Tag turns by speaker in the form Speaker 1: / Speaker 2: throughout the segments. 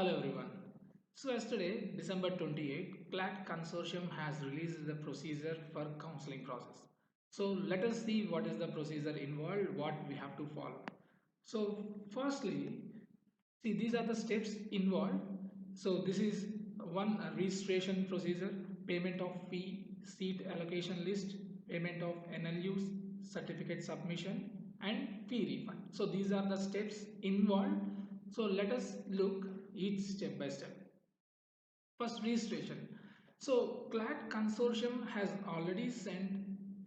Speaker 1: Hello everyone. So yesterday, December 28, CLAT Consortium has released the procedure for counseling process. So let us see what is the procedure involved, what we have to follow. So firstly, see these are the steps involved. So this is one registration procedure, payment of fee, seat allocation list, payment of NLUs, certificate submission and fee refund. So these are the steps involved. So let us look each step by step. First, registration. So CLAT consortium has already sent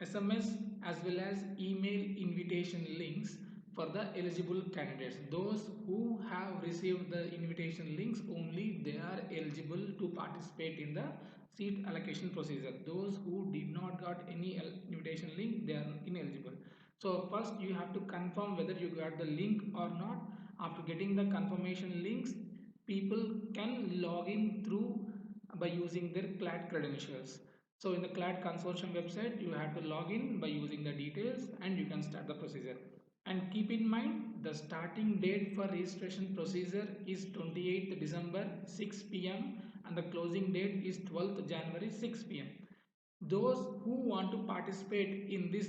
Speaker 1: SMS as well as email invitation links for the eligible candidates. Those who have received the invitation links only they are eligible to participate in the seat allocation procedure. Those who did not got any invitation link they are ineligible. So first you have to confirm whether you got the link or not. After getting the confirmation links, people can log in through by using their CLAT credentials. So in the CLAT consortium website, you have to log in by using the details and you can start the procedure. And keep in mind the starting date for registration procedure is 28th December 6 p.m. and the closing date is 12th January 6 p.m. Those who want to participate in this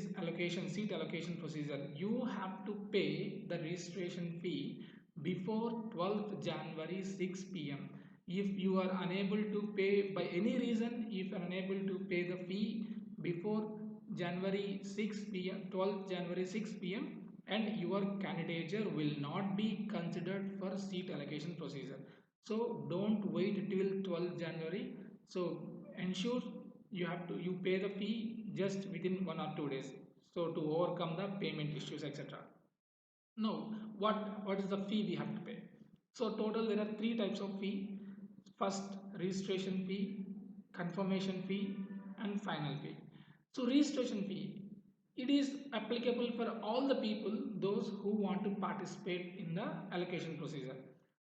Speaker 1: seat allocation procedure, you have to pay the registration fee before 12th January 6 p.m. If you are unable to pay by any reason, if you are unable to pay the fee before January 6 p.m. 12th January 6 p.m. and your candidature will not be considered for seat allocation procedure. So don't wait till 12th January. So ensure you pay the fee just within 1 or 2 days, so to overcome the payment issues, etc. Now what is the fee we have to pay? So total there are three types of fee. First, registration fee, confirmation fee and final fee. So registration fee, it is applicable for all the people those who want to participate in the allocation procedure.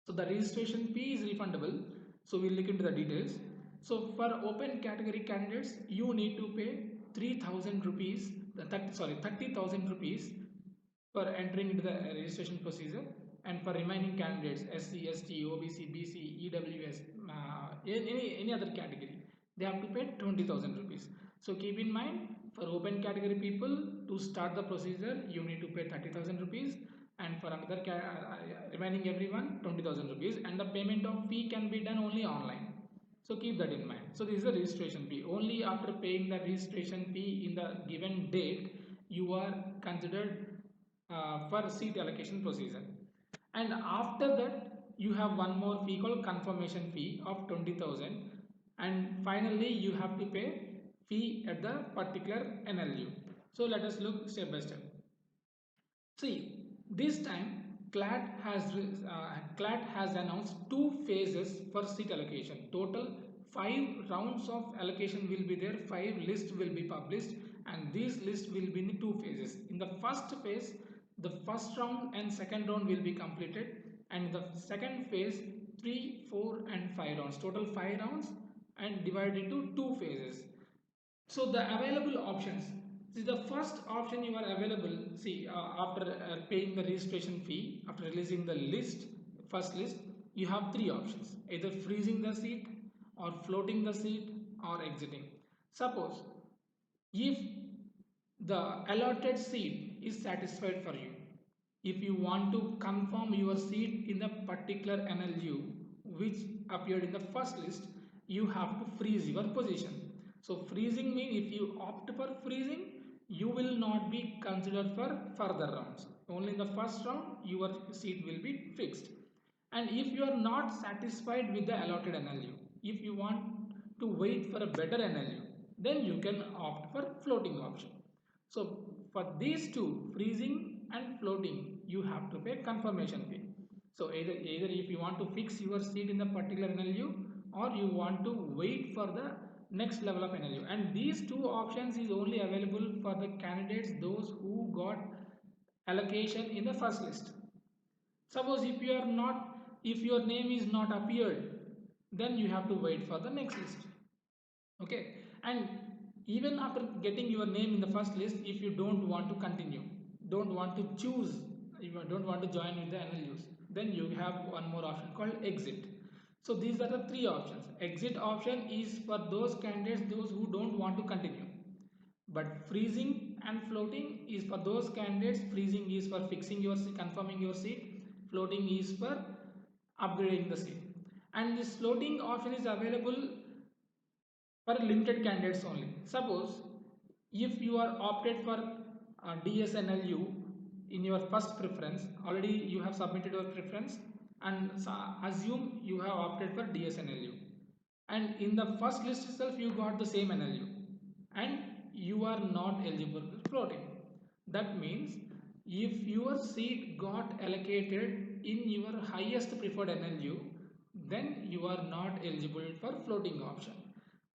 Speaker 1: So the registration fee is refundable. So we'll look into the details. So for open category candidates, you need to pay 3,000 rupees, 30,000 rupees for entering into the registration procedure, and for remaining candidates SC, ST, OBC, BC, EWS, any other category, they have to pay 20,000 rupees. So keep in mind, for open category people to start the procedure you need to pay 30,000 rupees, and for another remaining everyone 20,000 rupees, and the payment of fee can be done only online. So keep that in mind. So this is the registration fee. Only after paying the registration fee in the given date you are considered for seat allocation procedure. And after that you have one more fee called confirmation fee of 20,000, and finally you have to pay fee at the particular NLU. So let us look step by step. See, this time CLAT has announced two phases for seat allocation. Total 5 rounds of allocation will be there. 5 lists will be published, and these lists will be in 2 phases. In the first phase, the first round and second round will be completed, and the second phase 3, 4, and 5 rounds. Total 5 rounds and divided into 2 phases. So the available options, see the first option you are available, see after paying the registration fee, after releasing the list, first list, you have three options: either freezing the seat or floating the seat or exiting. Suppose if the allotted seat is satisfied for you, if you want to confirm your seat in the particular NLU which appeared in the first list, you have to freeze your position. So freezing means if you opt for freezing, you will not be considered for further rounds. Only in the first round your seat will be fixed. And if you are not satisfied with the allotted NLU, if you want to wait for a better NLU, then you can opt for floating option. So for these two, freezing and floating, you have to pay confirmation fee. So either if you want to fix your seat in the particular NLU, or you want to wait for the next level of NLU. And these two options is only available for the candidates those who got allocation in the first list. Suppose if your name is not appeared, then you have to wait for the next list. Okay, and even after getting your name in the first list, if you don't want to continue, don't want to choose, you don't want to join with the NLUs, then you have one more option called exit. So these are the three options. Exit option is for those candidates those who don't want to continue. But freezing and floating is for those candidates. Freezing is for fixing your seat, confirming your seat. Floating is for upgrading the seat. And this floating option is available for limited candidates only. Suppose if you are opted for DSNLU in your first preference, already you have submitted your preference, and assume you have opted for DSNLU, and in the first list itself you got the same NLU and you are not eligible for floating. That means if your seat got allocated in your highest preferred NLU, then you are not eligible for floating option.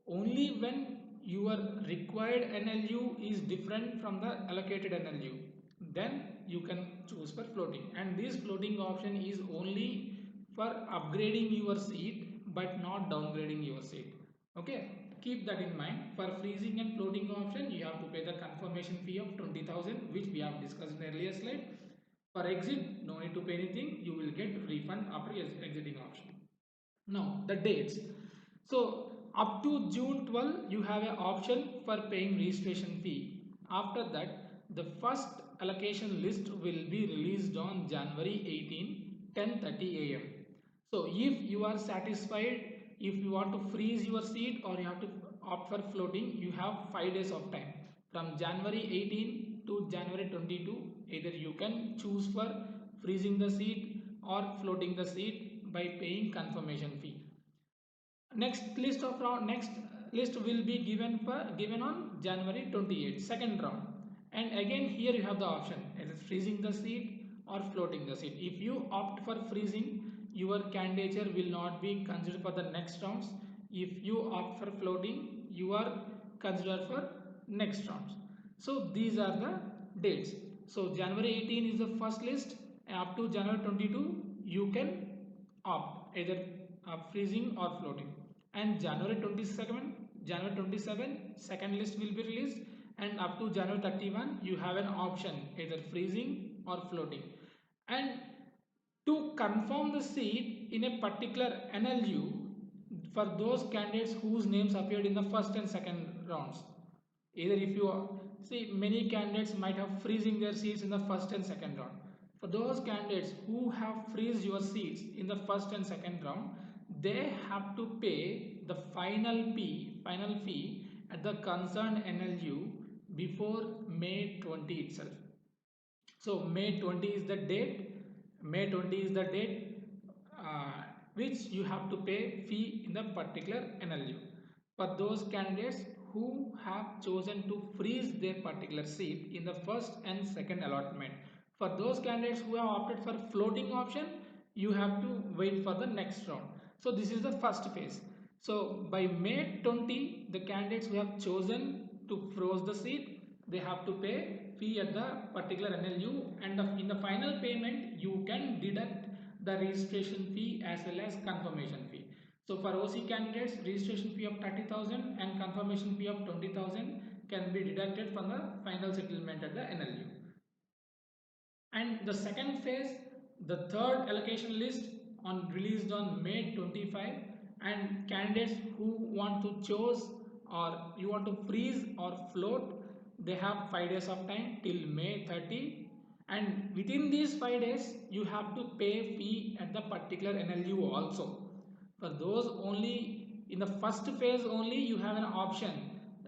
Speaker 1: Only when your required NLU is different from the allocated NLU, then you can choose for floating. And this floating option is only for upgrading your seat but not downgrading your seat. Okay, keep that in mind. For freezing and floating option, you have to pay the confirmation fee of 20,000, which we have discussed in the earlier slide. For exit, no need to pay anything. You will get refund after exiting option. Now the dates. So up to June 12 you have an option for paying registration fee. After that the first allocation list will be released on January 18, 10:30 a.m. So if you are satisfied, if you want to freeze your seat or you have to opt for floating, you have 5 days of time from January 18 to January 22. Either you can choose for freezing the seat or floating the seat by paying confirmation fee. Next list will be given on January 28th, second round. And again here you have the option either freezing the seat or floating the seat. If you opt for freezing, your candidature will not be considered for the next rounds. If you opt for floating, you are considered for next rounds. So these are the dates. So January 18 is the first list, and up to January 22 you can opt either freezing or floating. And January 27 second list will be released, and up to January 31 you have an option either freezing or floating. And to confirm the seat in a particular NLU for those candidates whose names appeared in the first and second rounds, either if you see, many candidates might have freezing their seats in the first and second round. For those candidates who have freeze your seats in the first and second round, they have to pay the final fee at the concerned NLU before May 20 itself. So May 20 is the date. May 20 is the date which you have to pay fee in the particular NLU. For those candidates who have chosen to freeze their particular seat in the first and second allotment, for those candidates who have opted for floating option, you have to wait for the next round. So this is the first phase. So by May 20, the candidates who have chosen to froze the seat, they have to pay fee at the particular NLU, and in the final payment you can deduct the registration fee as well as confirmation fee. So for OC candidates, registration fee of 30,000 and confirmation fee of 20,000 can be deducted from the final settlement at the NLU. And the second phase, the third allocation list released on May 25, and candidates who want to choose or you want to freeze or float, they have 5 days of time till May 30, and within these 5 days you have to pay fee at the particular NLU also. For those only in the first phase only you have an option,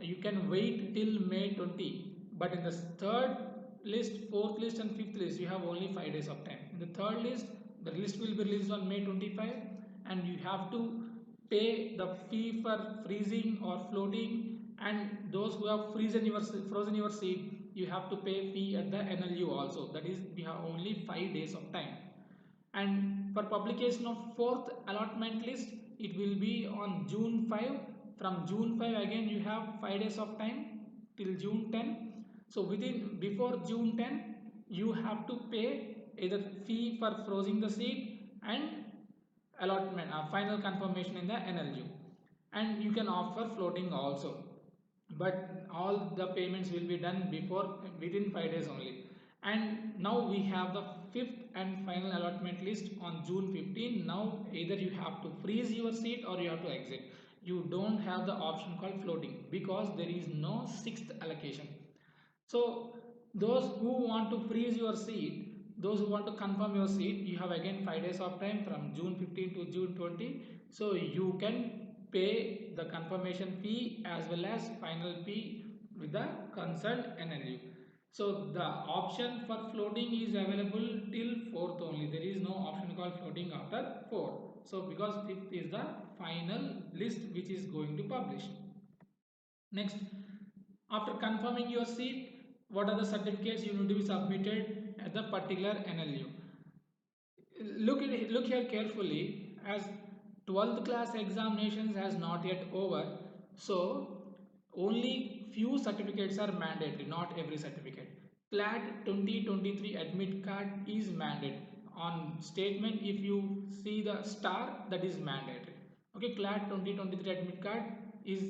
Speaker 1: you can wait till May 20, but in the third list, fourth list and fifth list you have only 5 days of time. In the third list, the list will be released on May 25, and you have to pay the fee for freezing or floating, and those who have frozen your seat, you have to pay fee at the NLU also. That is, we have only 5 days of time. And for publication of fourth allotment list, it will be on June 5. From June 5 again you have 5 days of time till June 10. So before June 10 you have to pay either fee for freezing the seat and allotment final confirmation in the NLU, and you can opt for floating also, but all the payments will be done within 5 days only. And now we have the fifth and final allotment list on June 15. Now either you have to freeze your seat or you have to exit. You don't have the option called floating because there is no sixth allocation. So those who want to freeze your seat, those who want to confirm your seat, you have again 5 days of time from June 15 to June 20. So you can pay the confirmation fee as well as final fee with the concerned NLU. So the option for floating is available till 4th only. There is no option called floating after 4. So because 5th is the final list which is going to publish. Next, after confirming your seat, what are the certificates you need to be submitted at the particular NLU? Look here carefully, as 12th class examinations has not yet over, so only few certificates are mandatory, not every certificate. CLAT 2023 admit card is mandate. On statement, if you see the star, that is mandatory. Okay, CLAT 2023 admit card is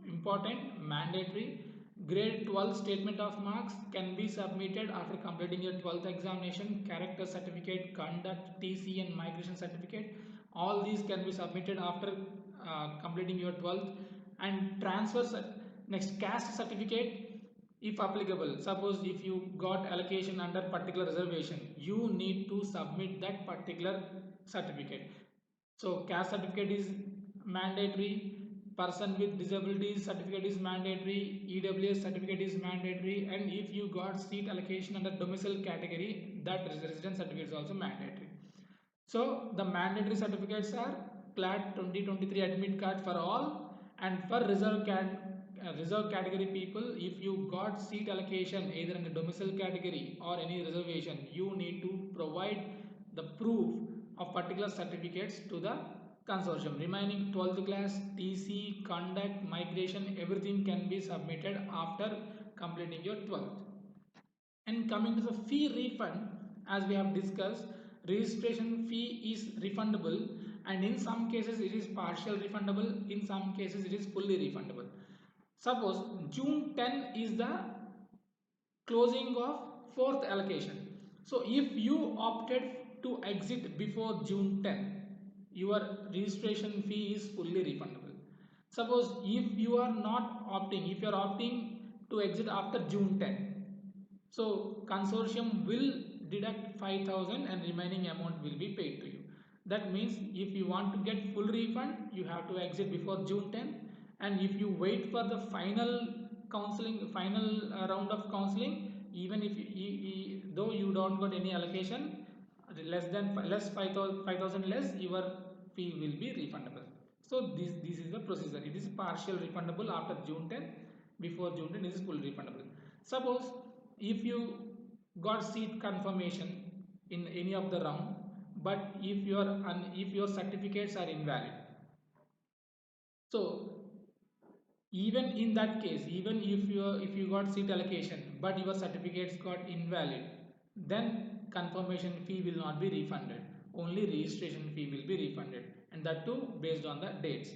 Speaker 1: important, mandatory. Grade 12 statement of marks can be submitted after completing your 12th examination. Character certificate, conduct, TC and migration certificate, all these can be submitted after completing your 12th. And transfer, next caste certificate if applicable. Suppose if you got allocation under particular reservation, you need to submit that particular certificate. So caste certificate is mandatory, person with disabilities certificate is mandatory, EWS certificate is mandatory, and if you got seat allocation under domicile category, that residence certificate is also mandatory. So the mandatory certificates are CLAT 2023 admit card for all, and for reserve category people, if you got seat allocation either in the domicile category or any reservation, you need to provide the proof of particular certificates to the consortium. Remaining 12th class, TC, conduct, migration, everything can be submitted after completing your 12th. And coming to the fee refund, as we have discussed, registration fee is refundable, and in some cases it is partial refundable, in some cases it is fully refundable. Suppose June 10 is the closing of 4th allocation. So if you opted to exit before June 10, your registration fee is fully refundable. Suppose if you are not opting, if you are opting to exit after June 10, so consortium will deduct 5,000 and remaining amount will be paid to you. That means if you want to get full refund, you have to exit before June 10, and if you wait for the final round of counseling, even if though you don't got any allocation, less 5,000 less, your fee will be refundable. So this is the procedure. It is partial refundable after June 10. Before June 10 it is full refundable. Suppose if you got seat confirmation in any of the round, but if your certificates are invalid, so even in that case, even if you got seat allocation but your certificates got invalid, then confirmation fee will not be refunded, only registration fee will be refunded, and that too based on the dates.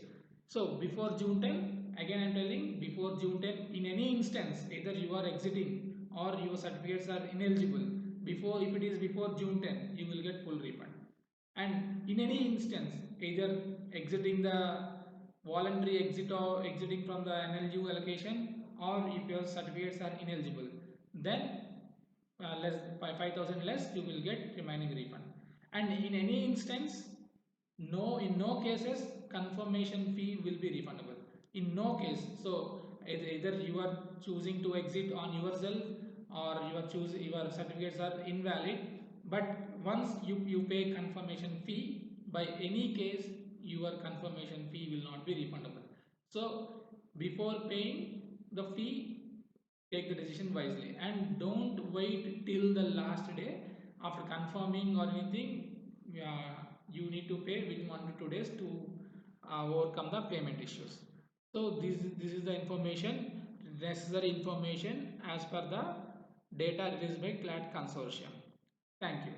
Speaker 1: So before June 10, again I am telling, before June 10, in any instance, either you are exiting or your certificates are ineligible, before, if it is before June 10, you will get full refund. And in any instance, either exiting the voluntary exit or exiting from the NLU allocation, or if your certificates are ineligible, then less by 5,000 less, you will get remaining refund. And in any instance, in no cases confirmation fee will be refundable, in no case. So either you are choosing to exit on yourself, or your certificates are invalid, but once you pay confirmation fee, by any case your confirmation fee will not be refundable. So before paying the fee, take the decision wisely and don't wait till the last day after confirming or anything. You need to pay within 1 to 2 days to overcome the payment issues. So this is the information, necessary information as per the data released by CLAT consortium. Thank you.